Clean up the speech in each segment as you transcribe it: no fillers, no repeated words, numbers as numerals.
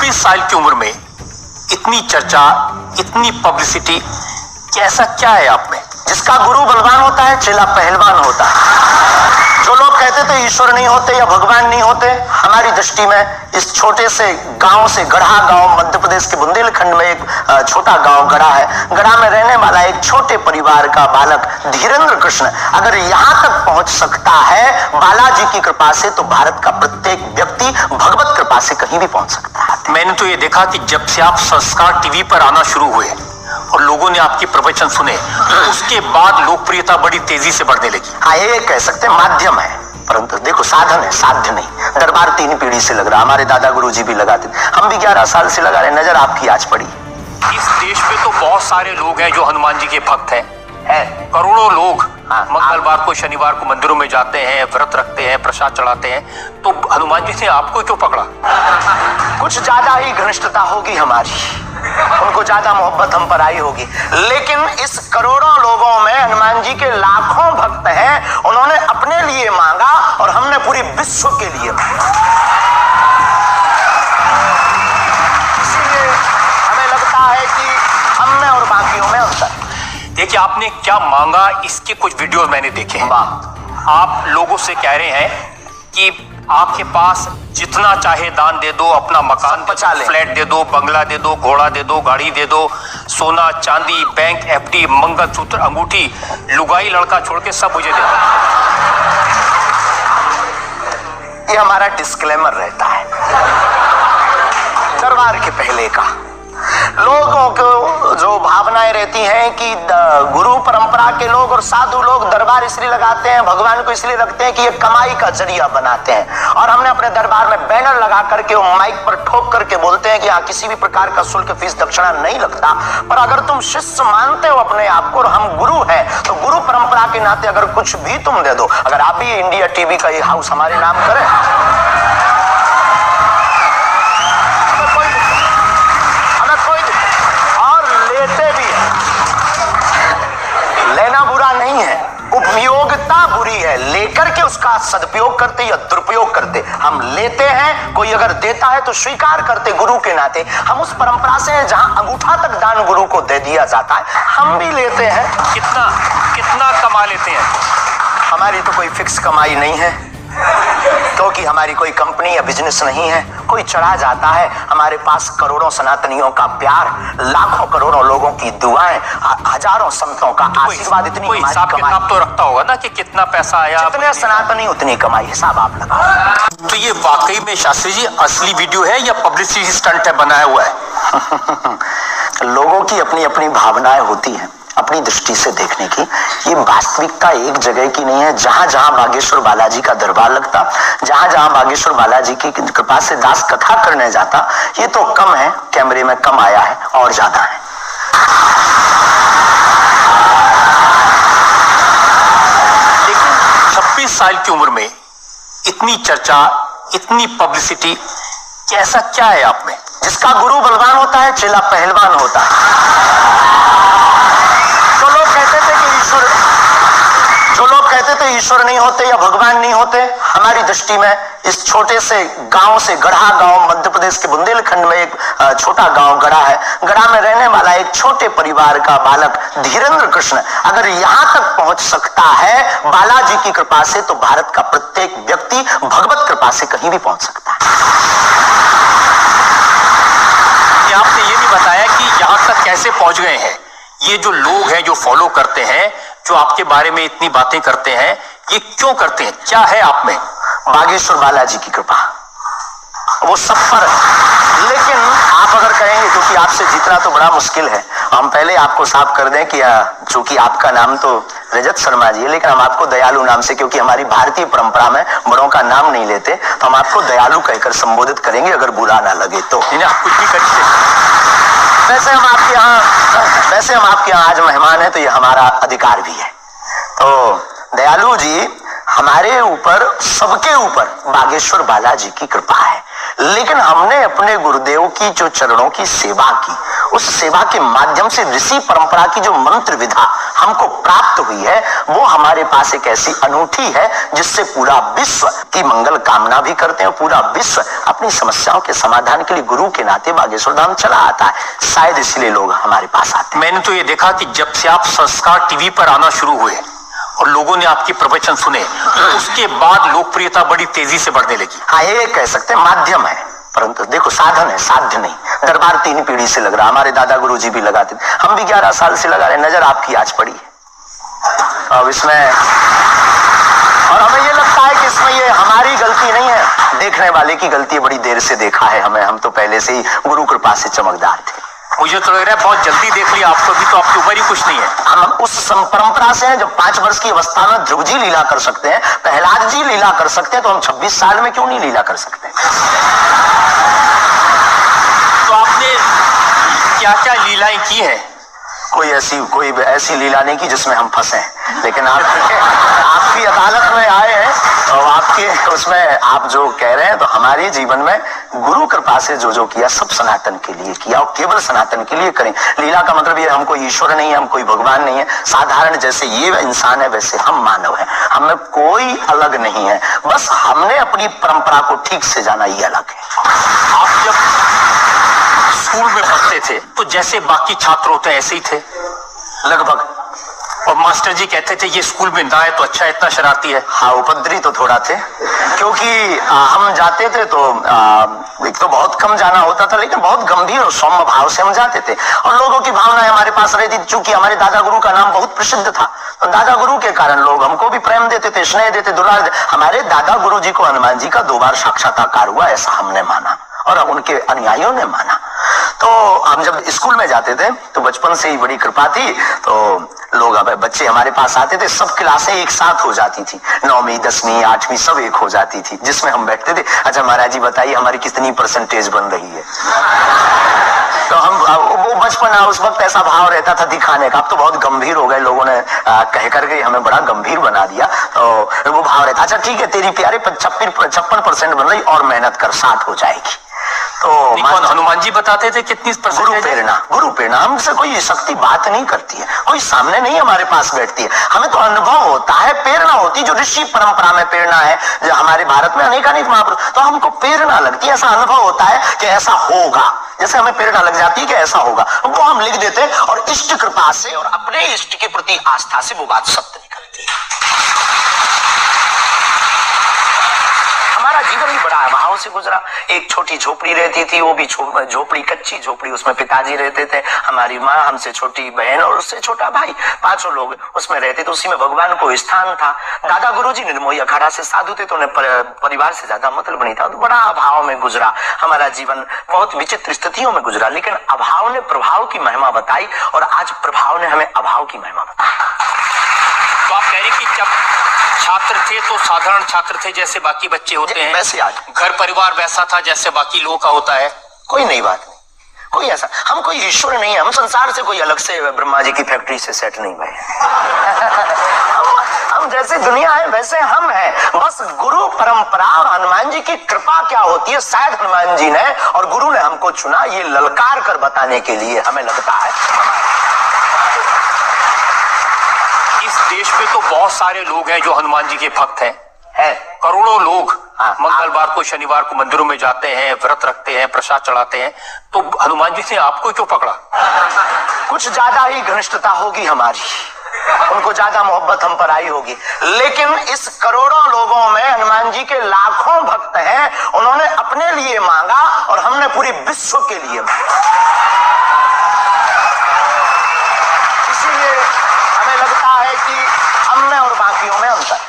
26 साल की उम्र में इतनी चर्चा, इतनी पब्लिसिटी, कैसा क्या है आप में? जिसका गुरु बलवान होता है, चेला पहलवान होता है। जो लोग कहते थे ईश्वर नहीं होते या भगवान नहीं होते, हमारी दृष्टि में इस छोटे से गांव से, गढ़ा गांव, मध्य प्रदेश के बुंदेलखंड में एक छोटा गांव गढ़ा है। गढ़ा में रहने वाला एक छोटे परिवार का बालक धीरेन्द्र कृष्ण अगर यहाँ तक पहुंच सकता है बालाजी की कृपा से, तो भारत का प्रत्येक व्यक्ति भगवत कृपा से कहीं भी पहुंच सकता है। मैंने तो ये देखा कि जब से आप संस्कार टीवी पर आना शुरू हुए और लोगों ने आपके प्रवचन सुने, उसके बाद लोकप्रियता बड़ी तेजी से बढ़ने लगी। हाँ, ये कह सकते हैं माध्यम है, परंतु देखो साधन है, साध्य नहीं। दरबार 3 पीढ़ी से लग रहा, हमारे दादा गुरु जी भी लगाते थे, हम भी 11 साल से लगा रहे। नजर आपकी आज पड़ी। इस देश में तो बहुत सारे लोग हैं जो हनुमान जी के भक्त हैं, करोड़ों लोग मंगलवार को, शनिवार को मंदिरों में जाते हैं, व्रत रखते हैं, प्रसाद चढ़ाते हैं। तो हनुमान जी ने आपको क्यों पकड़ा? कुछ ज्यादा ही घनिष्ठता होगी हमारी, उनको ज्यादा मोहब्बत हम पर आई होगी। लेकिन इस करोड़ों लोगों में हनुमान जी के लाखों भक्त हैं, उन्होंने अपने लिए मांगा और हमने पूरी विश्व के लिए मांगा। इसीलिए हमें लगता है कि हम में और बाकियों में अंतर। देखिए, आपने क्या मांगा, इसके कुछ वीडियोस मैंने देखे हैं। आप लोगों से कह रहे हैं कि आपके पास जितना चाहे दान दे दो, अपना मकान बचा ले, फ्लैट दे दो, बंगला दे दो, घोड़ा दे दो, गाड़ी दे दो, सोना चांदी, बैंक, एफडी, मंगलसूत्र, अंगूठी, लुगाई लड़का छोड़ के सब मुझे दे दो। ये हमारा डिस्क्लेमर रहता है दरबार के पहले का। लोगों को जो भावनाएं रहती हैं कि गुरु परंपरा के लोग और साधु लोग दरबार इसलिए लगाते हैं, भगवान को इसलिए रखते हैं कि ये कमाई का जरिया बनाते हैं। और हमने अपने दरबार में बैनर लगा करके, वो माइक पर ठोक करके बोलते हैं कि यहाँ किसी भी प्रकार का शुल्क, फीस, दक्षिणा नहीं लगता। पर अगर तुम शिष्य मानते हो अपने आप को और हम गुरु हैं, तो गुरु परंपरा के नाते अगर कुछ भी तुम दे दो, अगर आप भी इंडिया टीवी का ये हाउस हमारे नाम करें, उपयोगिता बुरी है, लेकर के उसका सदुपयोग करते या दुरुपयोग करते। हम लेते हैं, कोई अगर देता है तो स्वीकार करते गुरु के नाते। हम उस परंपरा से हैं जहां अंगूठा तक दान गुरु को दे दिया जाता है, हम भी लेते हैं। कितना कितना कमा लेते हैं? हमारी तो कोई फिक्स कमाई नहीं है, क्योंकि हमारी कोई कंपनी या बिजनेस नहीं है। कोई चढ़ा जाता है, हमारे पास करोड़ों सनातनियों का प्यार, लाखों करोड़ों लोगों की दुआएं, हजारों संतों का आशीर्वाद, इतनी कोई हिसाब किताब तो रखता होगा ना कि कितना पैसा आया? जितने सनातनी उतनी कमाई, हिसाब आप लगाओ। तो ये वाकई में शास्त्री जी असली वीडियो है या पब्लिसिटी स्टंट है, बनाया हुआ है? लोगों की अपनी अपनी भावनाएं होती हैं, अपनी दृष्टि से देखने की। ये वास्तविकता एक जगह की नहीं है। जहां जहां बागेश्वर बालाजी का दरबार लगता, जहां जहां बागेश्वर बालाजी की कृपा से दास कथा करने जाता, ये तो कम है, कैमरे में कम आया है, और ज्यादा है। लेकिन 26 साल की उम्र में इतनी चर्चा, इतनी पब्लिसिटी, कैसा क्या है आप में? जिसका गुरु बलवान होता है, चेला पहलवान होता है। जो लोग कहते थे ईश्वर नहीं होते या भगवान नहीं होते, हमारी दृष्टि में इस छोटे से गांव से, गढ़ा गांव, मध्य प्रदेश के बुंदेलखंड में एक छोटा गांव गढ़ा है। गढ़ा में रहने वाला एक छोटे परिवार का बालक धीरेन्द्र कृष्ण अगर यहाँ तक पहुंच सकता है बालाजी की कृपा से, तो भारत का प्रत्येक व्यक्ति भगवत कृपा से कहीं भी पहुंच सकता है। आपने ये भी बताया कि यहाँ तक कैसे पहुंच गए हैं। ये जो लोग हैं, जो फॉलो करते हैं, जो आपके बारे में इतनी बातें करते हैं, ये क्यों करते हैं? क्या है आप में? बागेश्वर बालाजी की कृपा, वो सब पर है। लेकिन आप अगर कहेंगे, क्योंकि आपसे जीतना तो बड़ा मुश्किल है, हम पहले आपको साफ कर दें कि चूंकि आपका नाम तो रजत शर्मा जी है, लेकिन हम आपको दयालु नाम से, क्योंकि हमारी भारतीय परंपरा में बड़ों का नाम नहीं लेते, तो हम आपको दयालु कहकर संबोधित करेंगे, अगर बुरा ना लगे तो। आप कुछ भी करिए। वैसे हम आपके यहाँ आज मेहमान है, तो ये हमारा अधिकार भी है। तो दयालु जी, हमारे ऊपर, सबके ऊपर बागेश्वर बालाजी की कृपा है। लेकिन हमने अपने गुरुदेव की जो चरणों की सेवा की, उस सेवा के माध्यम से ऋषि परंपरा की जो मंत्र विधा हमको प्राप्त हुई है, वो हमारे पास एक ऐसी अनूठी है जिससे पूरा विश्व की मंगल कामना भी करते हैं। पूरा विश्व अपनी समस्याओं के समाधान के लिए गुरु के नाते बागेश्वर धाम चला आता है। शायद इसलिए लोग हमारे पास आते हैं। मैंने तो ये देखा कि जब से आप संस्कार टीवी पर आना शुरू हुए और लोगों ने आपके प्रवचन सुने, उसके बाद लोकप्रियता बड़ी तेजी से बढ़ने लगी। हाँ, ये कह सकते हैं माध्यम है, परंतु देखो साधन है, साध्य नहीं। दरबार 3 पीढ़ी से लग रहा, हमारे दादा गुरु जी भी लगाते थे, हम भी 11 साल से लगा रहे। नजर आपकी आज पड़ी है। अब इसमें और हमें ये लगता है कि इसमें ये हमारी गलती नहीं है, देखने वाले की गलती है। बड़ी देर से देखा है हमें, हम तो पहले से ही गुरु कृपा से चमकदार थे। मुझे तो लग रहा है बहुत जल्दी देख लिया आपको, भी तो आपकी उम्र ही कुछ नहीं है। हम उस परंपरा से हैं जब 5 वर्ष की अवस्था में ध्रुव जी लीला कर सकते हैं, प्रहलाद जी लीला कर सकते हैं, तो हम 26 साल में क्यों नहीं लीला कर सकते? तो आपने क्या क्या लीलाएं की हैं? कोई ऐसी लीला नहीं की जिसमें हम फंसे, लेकिन आपकी अदालत में आए हैं और आपके उसमें आप जो कह रहे हैं, तो हमारे जीवन में गुरु कृपा से जो किया सब सनातन के लिए किया और केवल सनातन के लिए करें। लीला का मतलब ये हम कोई ईश्वर नहीं है, हम कोई भगवान नहीं है। साधारण जैसे ये इंसान है वैसे हम मानव हैं, हमें कोई अलग नहीं है, बस हमने अपनी परंपरा को ठीक से जाना, ये अलग है। आप जब स्कूल में पढ़ते थे तो जैसे बाकी छात्र होते हैं ऐसे ही थे लगभग, और मास्टर जी कहते थे ये स्कूल में ना है तो अच्छा, इतना शरारती है। हाँ, उपद्रवी तो थोड़ा थे, क्योंकि हम जाते थे तो एक तो बहुत कम जाना होता था, लेकिन बहुत गंभीर और सौम्य भाव से हम जाते थे और लोगों की भावनाएं हमारे पास रहती थी। चूंकि हमारे दादा गुरु का नाम बहुत प्रसिद्ध था, तो दादा गुरु के कारण लोग हमको भी प्रेम देते थे, स्नेह देते, दुलार देते। हमारे दादा गुरु जी को हनुमान जी का 2 बार साक्षात्कार हुआ, ऐसा हमने माना और उनके अनुयायियों ने माना। तो हम जब स्कूल में जाते थे तो बचपन से ही बड़ी कृपा थी, तो लोग बच्चे हमारे पास आते थे, सब क्लासें एक साथ हो जाती थी, 9वीं 10वीं 8वीं सब एक हो जाती थी, जिसमें हम बैठते थे। अच्छा महाराज जी बताइए हमारी कितनी परसेंटेज बन रही है? तो हम वो बचपन उस वक्त ऐसा भाव रहता था दिखाने का। अब तो बहुत गंभीर हो गए, लोगों ने कह करके हमें बड़ा गंभीर बना दिया, तो वो भाव रहता। अच्छा ठीक है, तेरी प्यारे 56% बन रही, और मेहनत कर 60 हो जाएगी। तो हनुमान जी बताते थे कितनी गुरु प्रेरणा हमसे कोई शक्ति बात नहीं करती है, कोई सामने नहीं हमारे पास बैठती है, हमें तो अनुभव होता है, प्रेरणा होती है। जो ऋषि परंपरा में प्रेरणा है, जो हमारे भारत में अनेकानेक महापुरुष, तो हमको प्रेरणा लगती है, ऐसा अनुभव होता है कि ऐसा होगा, जैसे हमें प्रेरणा लग जाती है कि ऐसा होगा, वो हम लिख देते हैं और इष्ट कृपा से और अपने इष्ट के प्रति आस्था से वो बात सत्य निकलती है। हमारा जीवन भी बड़ा अभाव से गुजरा। एक छोटी झोपड़ी रहती थी, वो भी झोपड़ी कच्ची झोपड़ी, उसमें पिताजी रहते थे, हमारी माँ, हमसे छोटी बहन और उससे छोटा भाई, 5 लोग उसमें रहते थे। उसी में भगवान को स्थान था। दादा गुरुजी निर्मोही अखाड़ा से साधु थे, तो उन्हें परिवार से ज्यादा मतलब नहीं था, तो बड़ा अभाव में गुजरा हमारा जीवन, बहुत विचित्र स्थितियों में गुजरा। लेकिन अभाव ने प्रभाव की महिमा बताई और आज प्रभाव ने हमें अभाव की महिमा बताई। तो आप कह रहे कि जब छात्र थे तो साधारण छात्र थे जैसे बाकी बच्चे होते हैं, वैसे आज घर परिवार वैसा था जैसे बाकी लोगों का होता है। कोई नई बात नहीं, कोई ऐसा, हम कोई ईश्वर नहीं है, हम संसार से कोई अलग से ब्रह्मा जी की फैक्ट्री से सेट नहीं हुए। हम जैसे दुनिया है वैसे हम हैं, बस गुरु परंपरा और हनुमान जी की कृपा क्या होती है, शायद हनुमान जी ने और गुरु ने हमको चुना ये ललकार कर बताने के लिए, हमें लगता है। इस देश में तो बहुत सारे लोग हैं जो हनुमान जी के भक्त हैं, करोड़ों लोग मंगलवार को शनिवार को मंदिरों में जाते हैं, व्रत रखते हैं, प्रसाद चढ़ाते हैं, तो हनुमान जी ने आपको क्यों पकड़ा? कुछ ज्यादा ही घनिष्ठता होगी हमारी, उनको ज्यादा मोहब्बत हम पर आई होगी। लेकिन इस करोड़ों लोगों में हनुमान जी के लाखों भक्त हैं, उन्होंने अपने लिए मांगा और हमने पूरी विश्व के लिए मांगा। इसीलिए हमें लगता है कि हमने और बाकियों में अंतर।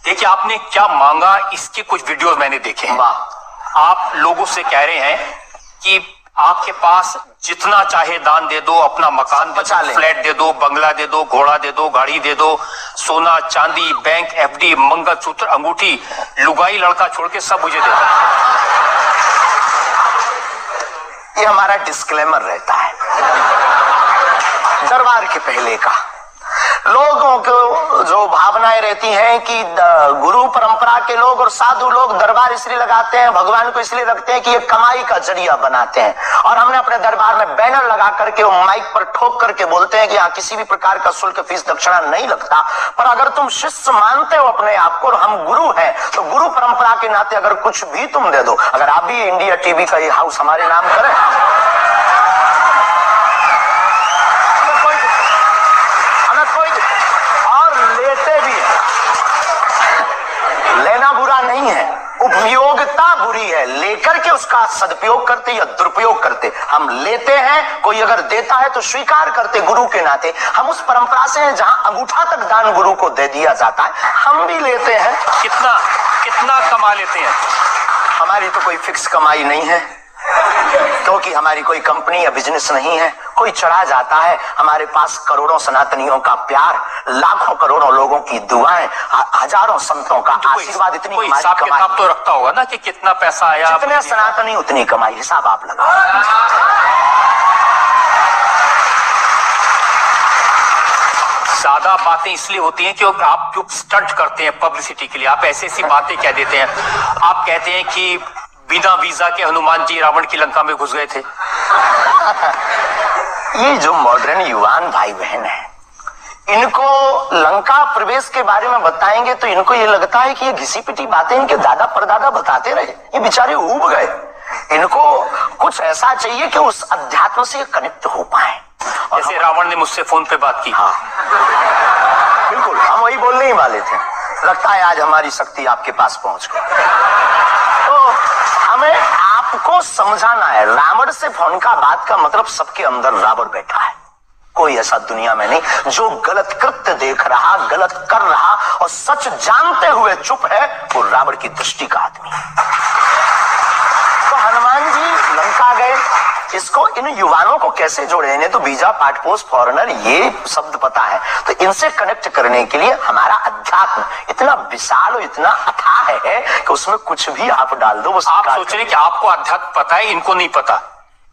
देखिए आपने क्या मांगा, इसके कुछ वीडियोस मैंने देखे हैं। आप लोगों से कह रहे हैं कि आपके पास जितना चाहे दान दे दो, अपना मकान दे दो, फ्लैट दे दो, बंगला दे दो, घोड़ा दे दो, गाड़ी दे दो, सोना चांदी, बैंक, एफडी, मंगलसूत्र, अंगूठी, लुगाई लड़का छोड़ के सब मुझे दे दो। ये हमारा डिस्क्लेमर रहता है दरबार के पहले का। लोगों को जो भावनाएं रहती हैं कि गुरु परंपरा के लोग और साधु लोग दरबार इसलिए लगाते हैं, भगवान को इसलिए रखते हैं कि ये कमाई का जरिया बनाते हैं। और हमने अपने दरबार में बैनर लगा करके वो माइक पर ठोक करके बोलते हैं कि यहाँ किसी भी प्रकार का शुल्क फीस दक्षिणा नहीं लगता। पर अगर तुम शिष्य मानते हो अपने आप को और हम गुरु हैं, तो गुरु परंपरा के नाते अगर कुछ भी तुम दे दो, अगर आप भी इंडिया टीवी का ये हाउस हमारे नाम करें, लेना बुरा नहीं है, उपयोगिता बुरी है। लेकर के उसका सदुपयोग करते या दुरुपयोग करते। हम लेते हैं, कोई अगर देता है तो स्वीकार करते गुरु के नाते। हम उस परंपरा से हैं जहां अंगूठा तक दान गुरु को दे दिया जाता है, हम भी लेते हैं। कितना कितना कमा लेते हैं? हमारी तो कोई फिक्स कमाई नहीं है, क्योंकि हमारी कोई कंपनी या बिजनेस नहीं है। कोई चढ़ा जाता है, हमारे पास करोड़ों सनातनियों का प्यार, लाखों करोड़ों लोगों की दुआएं, हजारों संतों का आशीर्वाद, इतनी कोई हिसाब किताब तो रखता होगा ना कि कितना पैसा आया? जितने सनातनी उतनी कमाई, हिसाब आप लगाओ। ज्यादा बातें इसलिए होती हैं कि आप जो स्टंट करते हैं पब्लिसिटी के लिए, आप ऐसी ऐसी बातें कह देते हैं। आप कहते हैं कि बिना वीजा के हनुमान जी रावण की लंका में घुस गए थे। ये जो मॉडर्न युवान भाई बहन है, इनको लंका प्रवेश के बारे में बताएंगे तो इनको ये लगता है कि ये घिसी पिटी बातें इनके दादा परदादा बताते रहे, ये बेचारे ऊब गए। इनको कुछ ऐसा चाहिए कि उस अध्यात्म से कनेक्ट हो पाए। जैसे रावण ने मुझसे फोन पे बात की। हाँ बिल्कुल, हम वही बोलने ही वाले थे। लगता है आज हमारी शक्ति आपके पास पहुंच गई। तो हमें आपको समझाना है, रावण से फोन का बात का मतलब सबके अंदर रावण बैठा है। कोई ऐसा दुनिया में नहीं जो गलत कृत्य देख रहा, गलत कर रहा और सच जानते हुए चुप है, वो रावण की दृष्टि का आदमी। तो हनुमान जी लंका गए, इसको इन युवानों को कैसे जोड़े? इन्हें तो वीजा, पासपोर्ट, फॉरेनर ये शब्द पता है। तो इनसे कनेक्ट करने के लिए हमारा अध्यात्म इतना विशाल और इतना अथाह है कि उसमें कुछ भी आप डाल दो। आप सोच रहे हैं कि आपको अध्यात्म पता है, इनको नहीं पता?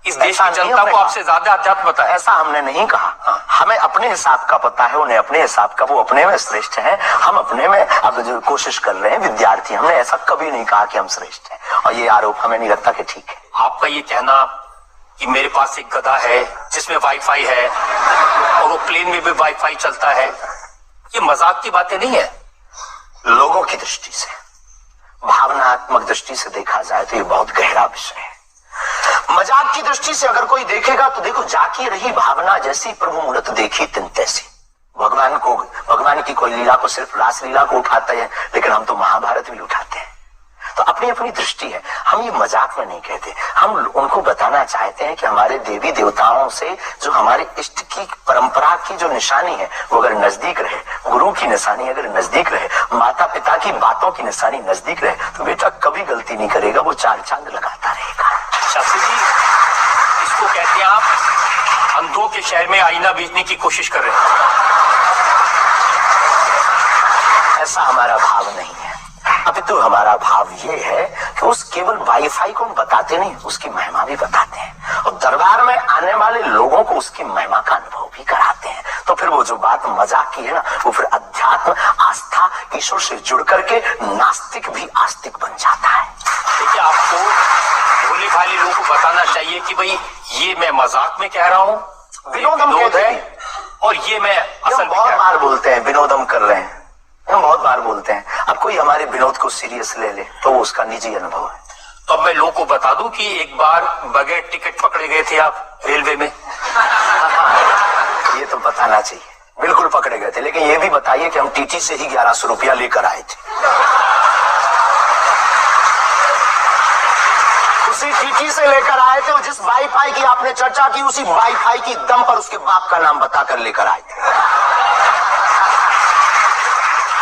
इस देश की जनता को आपसे ज्यादा अध्यात्म पता है? ऐसा हमने नहीं कहा। हमें अपने हिसाब का पता है, उन्हें अपने हिसाब का। वो अपने में श्रेष्ठ हैं, हम अपने में अब जो कोशिश कर रहे हैं विद्यार्थी। हमने ऐसा कभी नहीं कहा कि हम श्रेष्ठ हैं, और ये आरोप हमें नहीं लगता कि ठीक है। आपका ये कहना कि मेरे पास एक गधा है जिसमें वाईफाई है और वो प्लेन में भी वाईफाई चलता है, ये मजाक की बातें नहीं है। लोगों की दृष्टि से, भावनात्मक दृष्टि से देखा जाए तो ये बहुत गहरा विषय है। मजाक की दृष्टि से अगर कोई देखेगा तो देखो, जाकी रही भावना जैसी प्रभु मूर्त देखी तिन तैसी। भगवान की कोई लीला को सिर्फ रास लीला को उठाते हैं, लेकिन हम तो महाभारत भी उठाते हैं। तो अपनी अपनी दृष्टि है, हम ये मजाक में नहीं कहते। हम उनको बताना चाहते हैं कि हमारे देवी देवताओं से जो हमारे इष्ट की परंपरा की जो निशानी है वो अगर नजदीक रहे, गुरु की निशानी अगर नजदीक रहे, माता पिता की बातों की निशानी नजदीक रहे, तो बेटा कभी गलती नहीं करेगा, वो चार चांद लगाता रहेगा। शास्त्री जी, इसको कहते हैं आप अंधों के शहर में आईना बेचने की कोशिश कर रहे हैं। ऐसा हमारा भाव नहीं है। अभी तो हमारा भाव ये है कि उस केवल वाईफाई को हम बताते नहीं, उसकी महिमा भी बताते हैं, और दरबार में आने वाले लोगों को उसकी महिमा का अनुभव भी कराते हैं। तो फिर वो जो बात मजाक की है ना, वो फिर अध्यात्म, आस्था, ईश्वर से जुड़ करके नास्तिक भी आस्तिक बन जाता है। देखिए, आपको भोले भाले लोगों को बताना चाहिए कि भाई ये मैं मजाक में कह रहा हूँ, विनोद है, और ये मैं असल में बहुत बार बोलते हैं विनोदम कर रहे हैं, हम बहुत बार बोलते हैं। अब कोई हमारे विनोद को सीरियस ले ले तो वो उसका निजी अनुभव है। तो अब मैं लोगों को बता दूं कि एक बार बगैर टिकट पकड़े गए थे आप रेलवे में। हाँ, ये तो बताना चाहिए, बिल्कुल पकड़े गए थे। लेकिन ये भी बताइए कि हम टीटी से ही 1100 रुपया लेकर आए थे। उसी टीटी से लेकर आए थे, और जिस वाईफाई की आपने चर्चा की उसी वाईफाई की दम पर उसके बाप का नाम बताकर लेकर आए थे।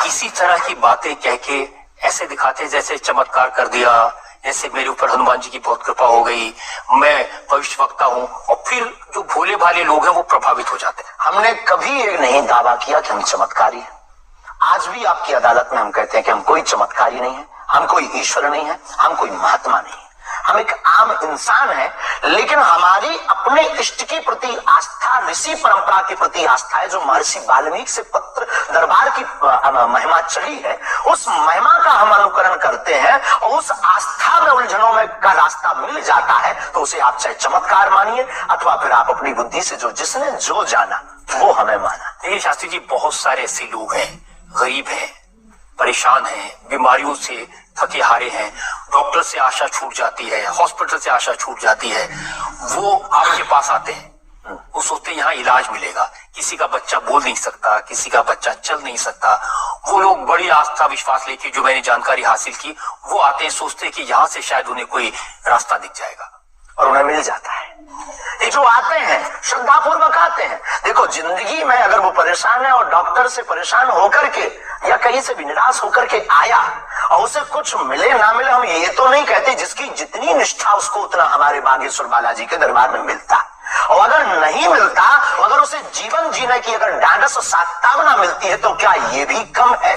इसी तरह की बातें कह के ऐसे दिखाते जैसे चमत्कार कर दिया, जैसे मेरे ऊपर हनुमान जी की बहुत कृपा हो गई, मैं भविष्यवक्ता हूँ, और फिर जो भोले भाले लोग हैं वो प्रभावित हो जाते हैं। हमने कभी ये नहीं दावा किया कि हम चमत्कारी हैं। आज भी आपकी अदालत में हम कहते हैं कि हम कोई चमत्कारी नहीं है, हम कोई ईश्वर नहीं है, हम कोई महात्मा नहीं है। हम एक आम इंसान हैं, लेकिन हमारी अपने इष्ट के प्रति आस्था, ऋषि परंपरा के प्रति आस्था है। जो महर्षि वाल्मीकि से पत्र दरबार की महिमा चली है, उस महिमा का हम अनुकरण करते हैं और उस आस्था में उलझनों में का रास्ता मिल जाता है, तो उसे आप चाहे चमत्कार मानिए अथवा फिर आप अपनी बुद्धि से जिसने जो जाना वो हमें माना। देखिए शास्त्री जी, बहुत सारे ऐसे लोग हैं, गरीब हैं, परेशान हैं, बीमारियों से थके हारे हैं, डॉक्टर से आशा छूट जाती है, हॉस्पिटल से आशा छूट जाती है, वो आपके पास आते हैं, वो सोचते हैं यहाँ इलाज मिलेगा। किसी का बच्चा बोल नहीं सकता, किसी का बच्चा चल नहीं सकता, वो लोग बड़ी आस्था विश्वास लेके, जो मैंने जानकारी हासिल की, वो आते हैं, सोचते हैं कि यहाँ से शायद उन्हें कोई रास्ता दिख जाएगा, और उन्हें मिल जाता है। ये जो आते हैं श्रद्धा पूर्वक आते हैं। देखो, जिंदगी में अगर वो परेशान है और डॉक्टर से परेशान होकर के या कहीं से भी निराश होकर के आया और उसे कुछ मिले ना मिले, हम ये तो नहीं कहते, जिसकी जितनी निष्ठा उसको उतना हमारे बागेश्वर बालाजी के दरबार में मिलता। और अगर नहीं मिलता, अगर उसे जीवन जीने की अगर ढांढस और सात्विकता मिलती है, तो क्या ये भी कम है?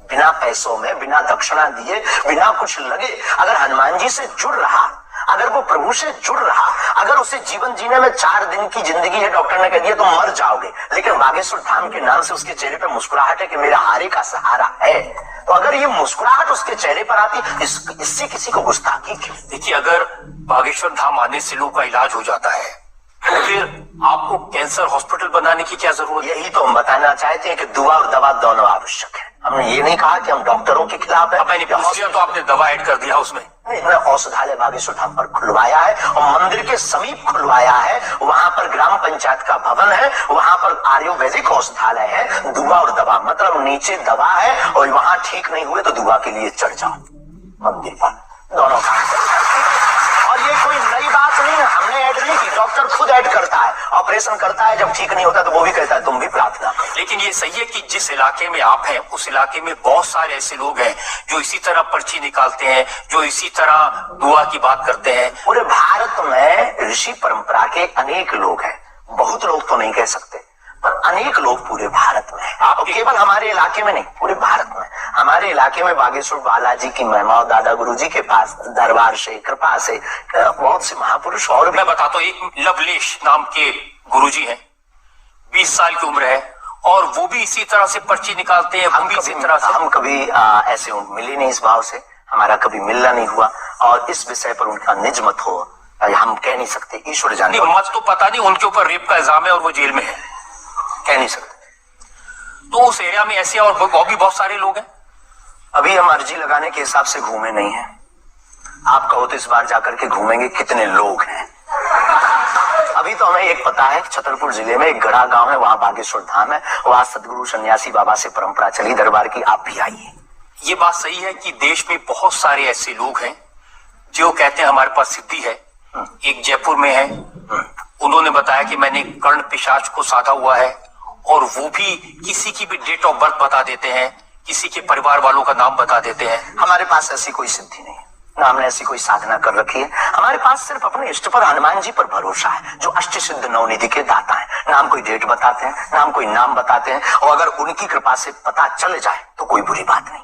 बिना पैसों में, बिना दक्षिणा दिए, बिना कुछ लगे अगर हनुमान जी से जुड़ रहा, अगर वो प्रभु से जुड़ रहा, अगर उसे जीवन जीने में 4 दिन की जिंदगी है, डॉक्टर ने कह दिया तुम मर जाओगे, लेकिन बागेश्वर धाम के नाम से उसके चेहरे पर मुस्कुराहट है कि मेरा हारे का सहारा है, तो अगर ये मुस्कुराहट उसके चेहरे पर आती, इससे किसी को गुस्ताखी क्यों? देखिए, अगर बागेश्वर धाम आने से लोगों का इलाज हो जाता है, तो फिर आपको कैंसर हॉस्पिटल बनाने की क्या जरूरत है? यही तो हम बताना चाहते हैं कि दुआ और दवा दोनों आवश्यक है। हमने ये नहीं कहा कि हम डॉक्टरों के खिलाफ है। मैंने पूछ लिया तो आपने दवा ऐड कर दिया उसमें। हमने औषधालय बागेश्वर धाम पर खुलवाया है और मंदिर के समीप खुलवाया है। वहां पर ग्राम पंचायत का भवन है, वहां पर आयुर्वेदिक औषधालय है। दुआ और दवा मतलब नीचे दवा है और वहां ठीक नहीं हुए तो दुआ के लिए चढ़ जाओ मंदिर पर, दोनों का। और ये कोई नई बात नहीं है, हमने ऐड नहीं की, डॉक्टर खुद ऐड करता है, ऑपरेशन करता है, जब ठीक नहीं होता तो वो भी कहता है तुम भी प्रार्थना करो। लेकिन ये सही है कि जिस इलाके में आप हैं, उस इलाके में बहुत सारे ऐसे लोग हैं जो इसी तरह पर्ची निकालते हैं, जो इसी तरह दुआ की बात करते हैं। पूरे भारत में ऋषि परंपरा के अनेक लोग हैं, बहुत लोग तो नहीं कह सकते, पर अनेक लोग पूरे भारत में हैं। आप केवल हमारे इलाके में नहीं, पूरे भारत में। हमारे इलाके में बागेश्वर बालाजी की महिमा और दादा गुरु जी के पास दरबार से, कृपा से बहुत से महापुरुष और मैं बताता हूँ, एक लवलेश नाम के गुरुजी हैं, 20 साल की उम्र है, और वो भी इसी तरह से पर्ची निकालते हैं। हम भी इसी तरह से, हम कभी ऐसे मिले नहीं, इस भाव से हमारा कभी मिलना नहीं हुआ, और इस विषय पर उनका निज मत हो हम कह नहीं सकते, ईश्वर जाने। मत तो पता नहीं, उनके ऊपर रेप का इल्जाम है और वो जेल में है, कह नहीं सकते। तो उस एरिया में ऐसे और भी बहुत सारे लोग हैं। अभी हम अर्जी लगाने के हिसाब से घूमे नहीं हैं। आप कहो तो इस बार जाकर के घूमेंगे कितने लोग हैं। अभी तो हमें एक पता है, छतरपुर जिले में एक गढ़ा गांव है, वहां बागेश्वर धाम है, वहां सदगुरु सन्यासी बाबा से परंपरा चली दरबार की, आप भी आइए। ये बात सही है कि देश में बहुत सारे ऐसे लोग हैं जो कहते हैं हमारे पास सिद्धि है। एक जयपुर में है, उन्होंने बताया कि मैंने कर्ण पिशाच को साधा हुआ है, और वो भी किसी की भी डेट ऑफ बर्थ बता देते हैं, किसी के परिवार वालों का नाम बता देते हैं। हमारे पास ऐसी कोई सिद्धि नहीं है, ना हमने ऐसी कोई साधना कर रखी है। हमारे पास सिर्फ अपने इष्ट पर, हनुमान जी पर भरोसा है, जो अष्ट सिद्ध नवनिधि के दाता है। नाम कोई डेट बताते हैं, नाम कोई नाम बताते हैं, और अगर उनकी कृपा से पता चल जाए तो कोई बुरी बात नहीं।